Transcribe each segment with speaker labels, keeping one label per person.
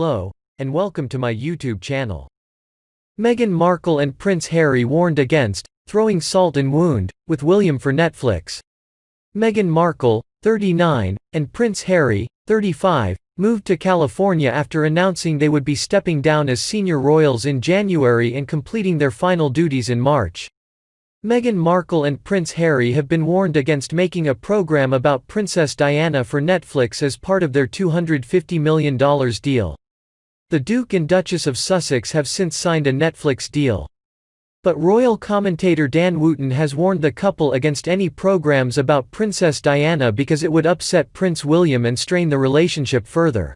Speaker 1: Hello, and welcome to my YouTube channel. Meghan Markle and Prince Harry warned against throwing salt in wound with William for Netflix. Meghan Markle, 39, and Prince Harry, 35, moved to California after announcing they would be stepping down as senior royals in January and completing their final duties in March. Meghan Markle and Prince Harry have been warned against making a program about Princess Diana for Netflix as part of their $250 million deal. The Duke and Duchess of Sussex have since signed a Netflix deal. But royal commentator Dan Wootton has warned the couple against any programs about Princess Diana because it would upset Prince William and strain the relationship further.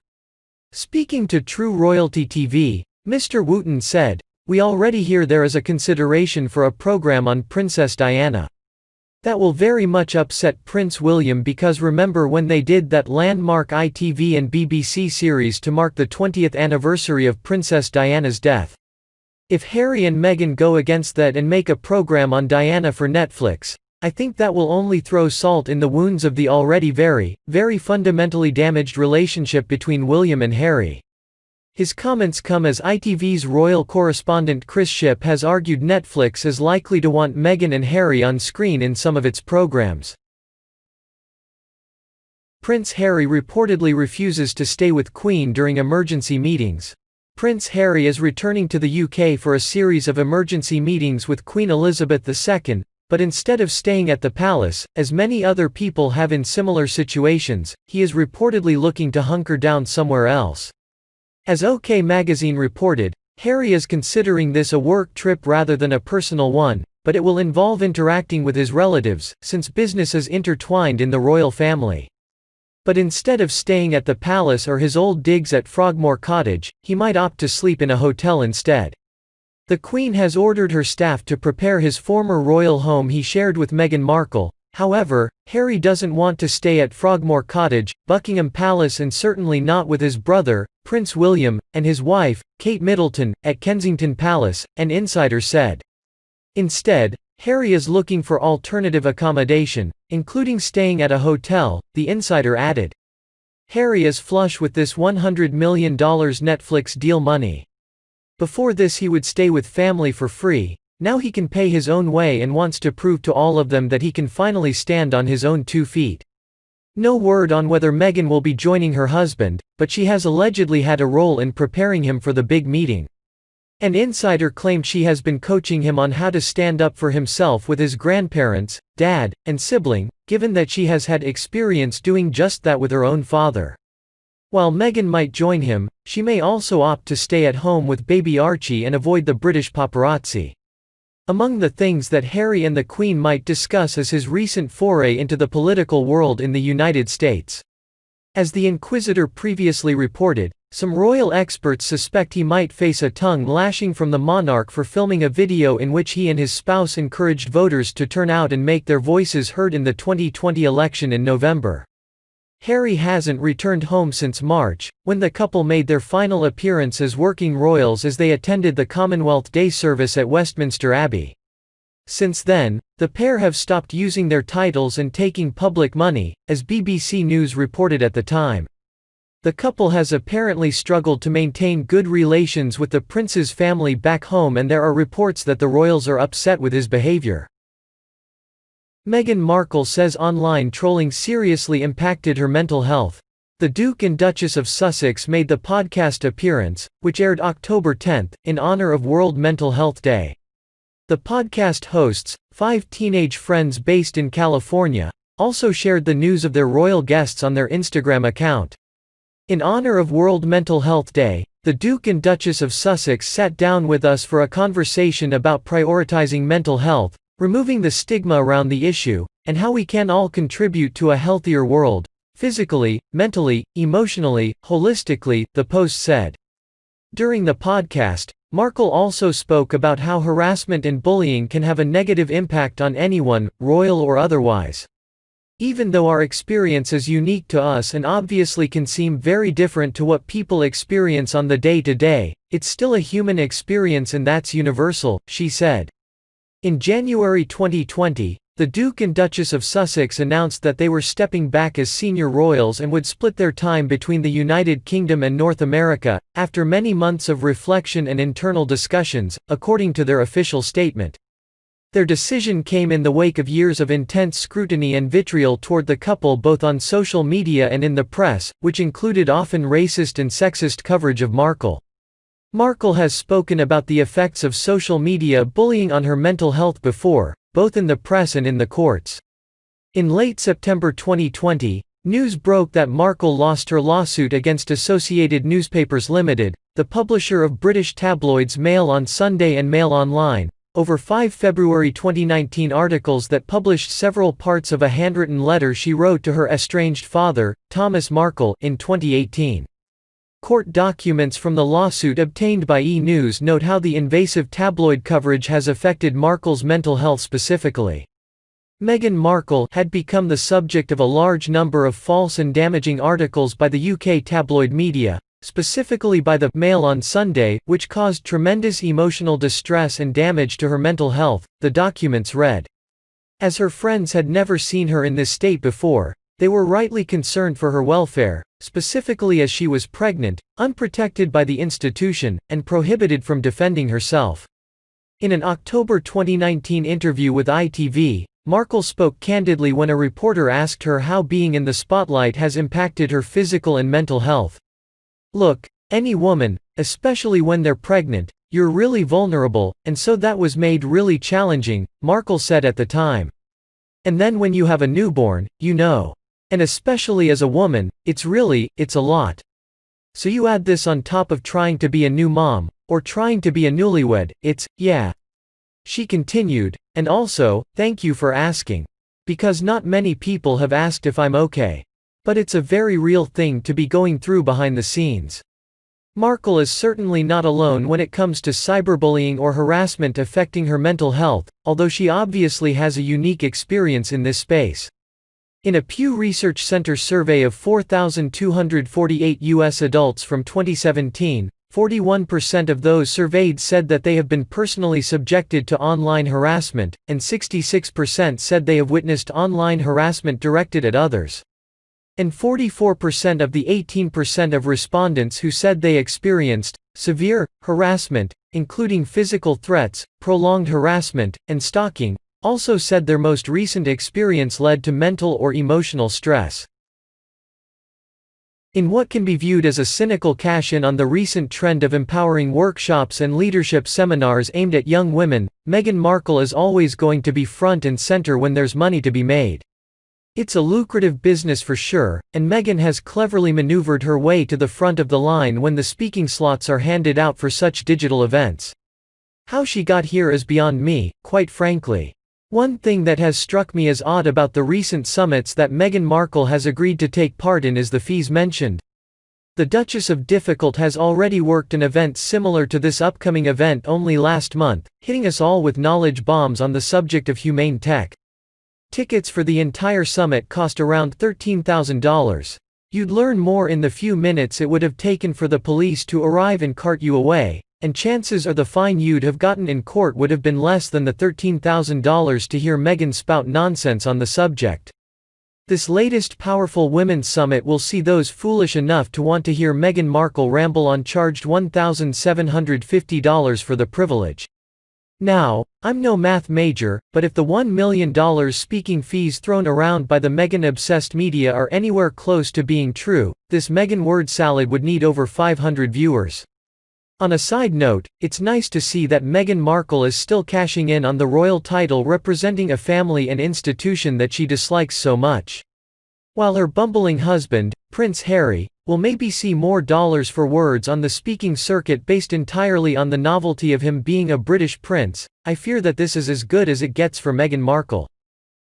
Speaker 1: Speaking to True Royalty TV, Mr. Wootton said, "We already hear there is a consideration for a program on Princess Diana. That will very much upset Prince William because remember when they did that landmark ITV and BBC series to mark the 20th anniversary of Princess Diana's death. If Harry and Meghan go against that and make a program on Diana for Netflix, I think that will only throw salt in the wounds of the already very, very fundamentally damaged relationship between William and Harry." His comments come as ITV's royal correspondent Chris Shipp has argued Netflix is likely to want Meghan and Harry on screen in some of its programs. Prince Harry reportedly refuses to stay with Queen during emergency meetings. Prince Harry is returning to the UK for a series of emergency meetings with Queen Elizabeth II, but instead of staying at the palace, as many other people have in similar situations, he is reportedly looking to hunker down somewhere else. As OK magazine reported, Harry is considering this a work trip rather than a personal one, but it will involve interacting with his relatives, since business is intertwined in the royal family. But instead of staying at the palace or his old digs at Frogmore Cottage, he might opt to sleep in a hotel instead. The Queen has ordered her staff to prepare his former royal home he shared with Meghan Markle. However, Harry doesn't want to stay at Frogmore Cottage, Buckingham Palace, and certainly not with his brother, Prince William, and his wife, Kate Middleton, at Kensington Palace, an insider said. Instead, Harry is looking for alternative accommodation, including staying at a hotel, the insider added. Harry is flush with this $100 million Netflix deal money. Before this he would stay with family for free. Now he can pay his own way and wants to prove to all of them that he can finally stand on his own 2 feet. No word on whether Meghan will be joining her husband, but she has allegedly had a role in preparing him for the big meeting. An insider claimed she has been coaching him on how to stand up for himself with his grandparents, dad, and sibling, given that she has had experience doing just that with her own father. While Meghan might join him, she may also opt to stay at home with baby Archie and avoid the British paparazzi. Among the things that Harry and the Queen might discuss is his recent foray into the political world in the United States. As the Inquisitor previously reported, some royal experts suspect he might face a tongue lashing from the monarch for filming a video in which he and his spouse encouraged voters to turn out and make their voices heard in the 2020 election in November. Harry hasn't returned home since March, when the couple made their final appearance as working royals as they attended the Commonwealth Day service at Westminster Abbey. Since then, the pair have stopped using their titles and taking public money, as BBC News reported at the time. The couple has apparently struggled to maintain good relations with the prince's family back home, and there are reports that the royals are upset with his behavior. Meghan Markle says online trolling seriously impacted her mental health. The Duke and Duchess of Sussex made the podcast appearance, which aired October 10, in honor of World Mental Health Day. The podcast hosts, 5 teenage friends based in California, also shared the news of their royal guests on their Instagram account. In honor of World Mental Health Day, the Duke and Duchess of Sussex sat down with us for a conversation about prioritizing mental health, removing the stigma around the issue, and how we can all contribute to a healthier world, physically, mentally, emotionally, holistically, the Post said. During the podcast, Markle also spoke about how harassment and bullying can have a negative impact on anyone, royal or otherwise. Even though our experience is unique to us and obviously can seem very different to what people experience on the day-to-day, it's still a human experience and that's universal, she said. In January 2020, The Duke and Duchess of Sussex announced that they were stepping back as senior royals and would split their time between the United Kingdom and North America, after many months of reflection and internal discussions, according to their official statement. Their decision came in the wake of years of intense scrutiny and vitriol toward the couple both on social media and in the press, which included often racist and sexist coverage of Markle. Markle has spoken about the effects of social media bullying on her mental health before, both in the press and in the courts. In late September 2020, news broke that Markle lost her lawsuit against Associated Newspapers Limited, the publisher of British tabloids Mail on Sunday and Mail Online, over 5 February 2019 articles that published several parts of a handwritten letter she wrote to her estranged father, Thomas Markle, in 2018. Court documents from the lawsuit obtained by E! News note how the invasive tabloid coverage has affected Markle's mental health specifically. Meghan Markle had become the subject of a large number of false and damaging articles by the UK tabloid media, specifically by the Mail on Sunday, which caused tremendous emotional distress and damage to her mental health, the documents read. As her friends had never seen her in this state before, they were rightly concerned for her welfare, specifically as she was pregnant, unprotected by the institution, and prohibited from defending herself. In an October 2019 interview with ITV, Markle spoke candidly when a reporter asked her how being in the spotlight has impacted her physical and mental health. "Look, any woman, especially when they're pregnant, you're really vulnerable, and so that was made really challenging," Markle said at the time. "And then when you have a newborn, you know. And especially as a woman, it's a lot. So you add this on top of trying to be a new mom, or trying to be a newlywed, yeah." She continued, "And also, thank you for asking. Because not many people have asked if I'm okay. But it's a very real thing to be going through behind the scenes." Markle is certainly not alone when it comes to cyberbullying or harassment affecting her mental health, although she obviously has a unique experience in this space. In a Pew Research Center survey of 4,248 U.S. adults from 2017, 41% of those surveyed said that they have been personally subjected to online harassment, and 66% said they have witnessed online harassment directed at others. And 44% of the 18% of respondents who said they experienced severe harassment, including physical threats, prolonged harassment, and stalking, also said their most recent experience led to mental or emotional stress. In what can be viewed as a cynical cash-in on the recent trend of empowering workshops and leadership seminars aimed at young women, Meghan Markle is always going to be front and center when there's money to be made. It's a lucrative business for sure, and Meghan has cleverly maneuvered her way to the front of the line when the speaking slots are handed out for such digital events. How she got here is beyond me, quite frankly. One thing that has struck me as odd about the recent summits that Meghan Markle has agreed to take part in is the fees mentioned. The Duchess of Difficult has already worked an event similar to this upcoming event only last month, hitting us all with knowledge bombs on the subject of humane tech. Tickets for the entire summit cost around $13,000. You'd learn more in the few minutes it would have taken for the police to arrive and cart you away, and chances are the fine you'd have gotten in court would have been less than the $13,000 to hear Meghan spout nonsense on the subject. This latest powerful women's summit will see those foolish enough to want to hear Meghan Markle ramble on charged $1,750 for the privilege. Now, I'm no math major, but if the $1 million speaking fees thrown around by the Meghan-obsessed media are anywhere close to being true, this Meghan word salad would need over 500 viewers. On a side note, it's nice to see that Meghan Markle is still cashing in on the royal title representing a family and institution that she dislikes so much. While her bumbling husband, Prince Harry, will maybe see more dollars for words on the speaking circuit based entirely on the novelty of him being a British prince, I fear that this is as good as it gets for Meghan Markle.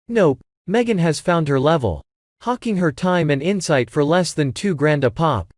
Speaker 1: Nope, Meghan has found her level. Hawking her time and insight for less than $2,000 a pop.